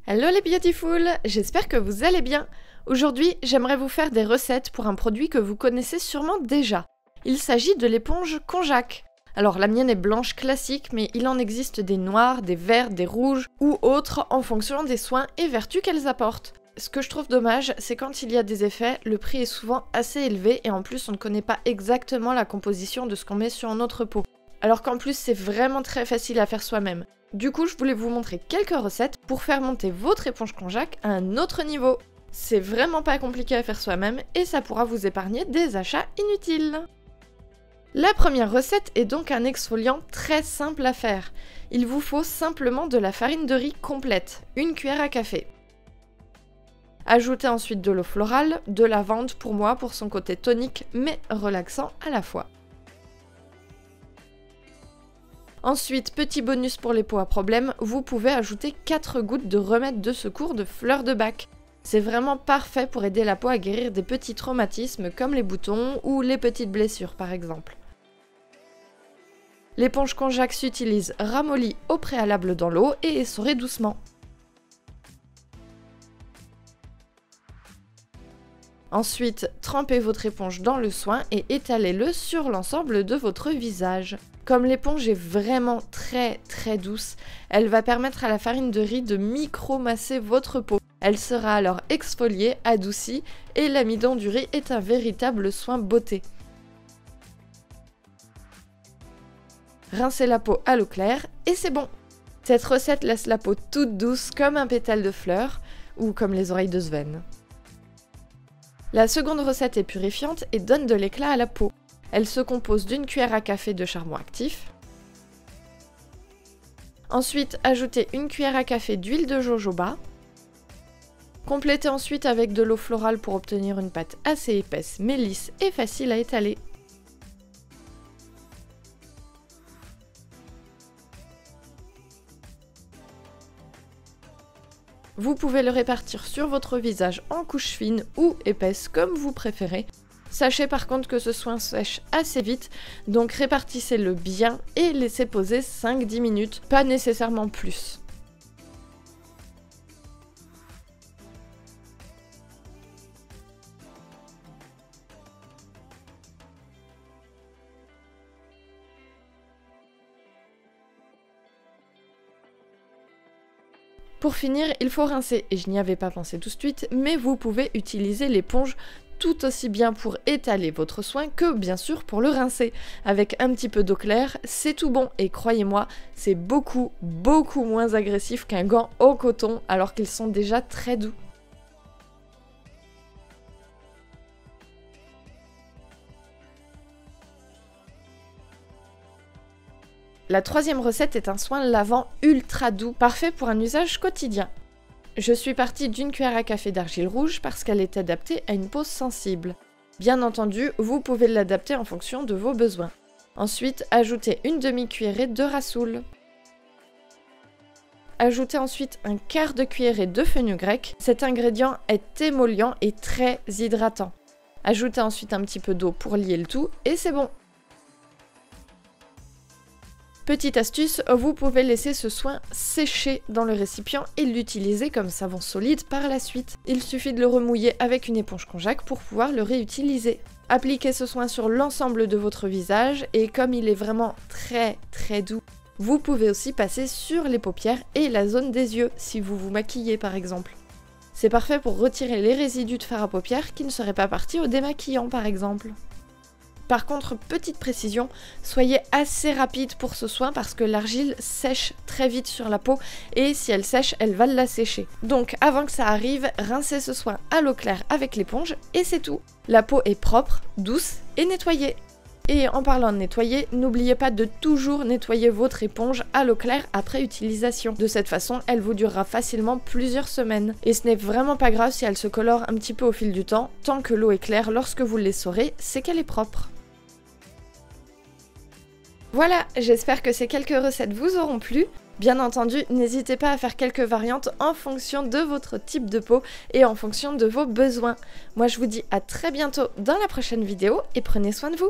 Hello les beautiful, j'espère que vous allez bien. Aujourd'hui, j'aimerais vous faire des recettes pour un produit que vous connaissez sûrement déjà. Il s'agit de l'éponge Konjac. Alors la mienne est blanche classique, mais il en existe des noires, des verts, des rouges ou autres en fonction des soins et vertus qu'elles apportent. Ce que je trouve dommage, c'est quand il y a des effets, le prix est souvent assez élevé et en plus on ne connaît pas exactement la composition de ce qu'on met sur notre peau. Alors qu'en plus c'est vraiment très facile à faire soi-même. Du coup, je voulais vous montrer quelques recettes pour faire monter votre éponge Konjac à un autre niveau. C'est vraiment pas compliqué à faire soi-même et ça pourra vous épargner des achats inutiles. La première recette est donc un exfoliant très simple à faire. Il vous faut simplement de la farine de riz complète, une cuillère à café. Ajoutez ensuite de l'eau florale, de lavande pour moi pour son côté tonique mais relaxant à la fois. Ensuite, petit bonus pour les peaux à problème, vous pouvez ajouter 4 gouttes de remède de secours de fleur de bac. C'est vraiment parfait pour aider la peau à guérir des petits traumatismes comme les boutons ou les petites blessures par exemple. L'éponge Konjac s'utilise ramollie au préalable dans l'eau et essorée doucement. Ensuite, trempez votre éponge dans le soin et étalez-le sur l'ensemble de votre visage. Comme l'éponge est vraiment très douce, elle va permettre à la farine de riz de micro-masser votre peau. Elle sera alors exfoliée, adoucie et l'amidon du riz est un véritable soin beauté. Rincez la peau à l'eau claire et c'est bon. Cette recette laisse la peau toute douce comme un pétale de fleur ou comme les oreilles de Sven. La seconde recette est purifiante et donne de l'éclat à la peau. Elle se compose d'une cuillère à café de charbon actif. Ensuite, ajoutez une cuillère à café d'huile de jojoba. Complétez ensuite avec de l'eau florale pour obtenir une pâte assez épaisse, mais lisse et facile à étaler. Vous pouvez le répartir sur votre visage en couches fines ou épaisses comme vous préférez. Sachez par contre que ce soin sèche assez vite, donc répartissez-le bien et laissez poser 5-10 minutes, pas nécessairement plus. Pour finir, il faut rincer, et je n'y avais pas pensé tout de suite, mais vous pouvez utiliser l'éponge tout aussi bien pour étaler votre soin que bien sûr pour le rincer. Avec un petit peu d'eau claire, c'est tout bon, et croyez-moi, c'est beaucoup moins agressif qu'un gant au coton, alors qu'ils sont déjà très doux. La troisième recette est un soin lavant ultra doux, parfait pour un usage quotidien. Je suis partie d'une cuillère à café d'argile rouge parce qu'elle est adaptée à une peau sensible. Bien entendu, vous pouvez l'adapter en fonction de vos besoins. Ensuite, ajoutez une demi-cuillerée de rassoul. Ajoutez ensuite un quart de cuillerée de fenugrec. Cet ingrédient est émollient et très hydratant. Ajoutez ensuite un petit peu d'eau pour lier le tout et c'est bon. Petite astuce, vous pouvez laisser ce soin sécher dans le récipient et l'utiliser comme savon solide par la suite. Il suffit de le remouiller avec une éponge Konjac pour pouvoir le réutiliser. Appliquez ce soin sur l'ensemble de votre visage et comme il est vraiment très doux, vous pouvez aussi passer sur les paupières et la zone des yeux si vous vous maquillez par exemple. C'est parfait pour retirer les résidus de fard à paupières qui ne seraient pas partis au démaquillant par exemple. Par contre, petite précision, soyez assez rapide pour ce soin parce que l'argile sèche très vite sur la peau et si elle sèche, elle va la sécher. Donc avant que ça arrive, rincez ce soin à l'eau claire avec l'éponge et c'est tout. La peau est propre, douce et nettoyée. Et en parlant de nettoyer, n'oubliez pas de toujours nettoyer votre éponge à l'eau claire après utilisation. De cette façon, elle vous durera facilement plusieurs semaines. Et ce n'est vraiment pas grave si elle se colore un petit peu au fil du temps, tant que l'eau est claire lorsque vous l'essorez, c'est qu'elle est propre. Voilà, j'espère que ces quelques recettes vous auront plu. Bien entendu, n'hésitez pas à faire quelques variantes en fonction de votre type de peau et en fonction de vos besoins. Moi je vous dis à très bientôt dans la prochaine vidéo et prenez soin de vous.